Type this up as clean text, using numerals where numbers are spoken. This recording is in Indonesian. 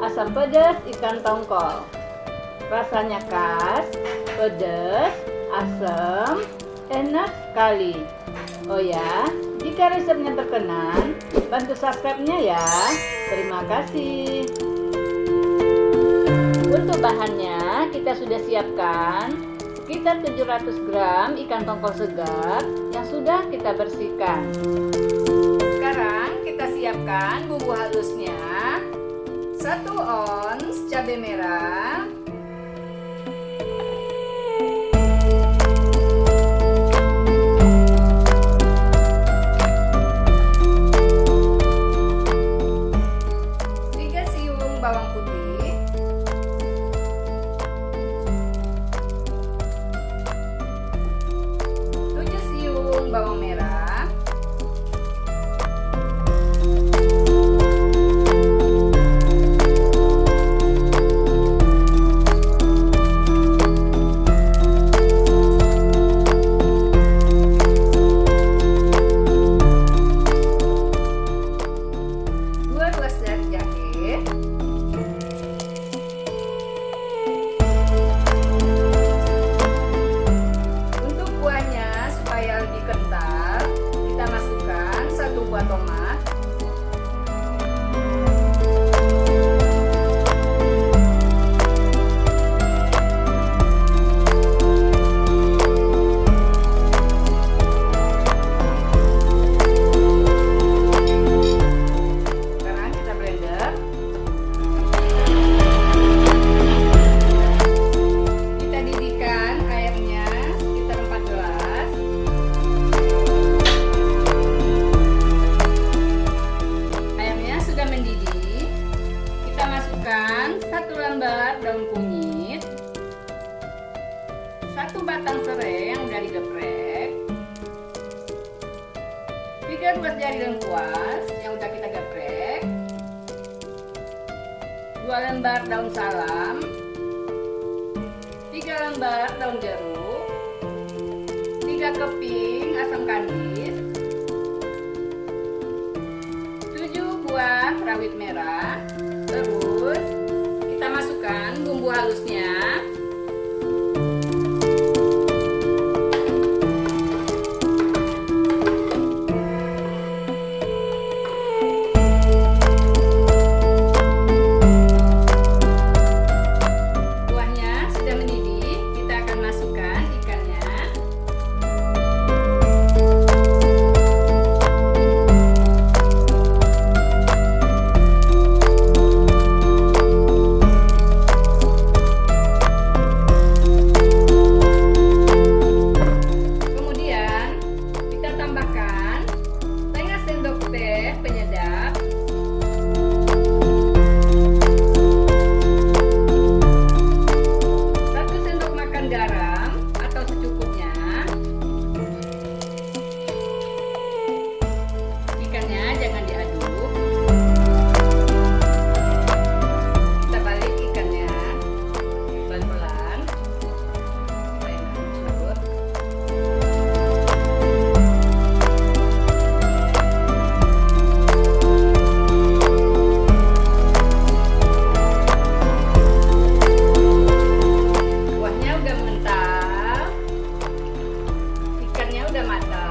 asam pedas ikan tongkol. Rasanya khas, pedas, asam, enak sekali. Oh ya, jika resepnya berkenan, bantu subscribe-nya ya. Terima kasih. Untuk bahannya kita sudah siapkan sekitar 700 gram ikan tongkol segar yang sudah kita bersihkan. Sekarang kita siapkan bumbu halusnya. 1 ons cabai merah, 3 siung bawang putih, 7 siung bawang merah, 2 ruas dari jahe, untuk kuahnya supaya lebih kental kita masukkan 1 buah tomat, 1 lembar daun kunyit, 1 batang serai yang udah digeprek, 3 ruas jari lengkuas yang udah kita geprek, 2 lembar daun salam, 3 lembar daun jeruk, 3 keping asam kandis, 7 buah rawit merah. Terus kita masukkan bumbu halusnya. Kuahnya sudah mendidih, kita akan masukkan ikannya. Tambahkan setengah sendok teh penyedap, 1 sendok makan garam atau secukupnya. Ikannya jangan diaduk. Kita balik ikannya pelan-pelan supaya nggak mencabut. Udah matang,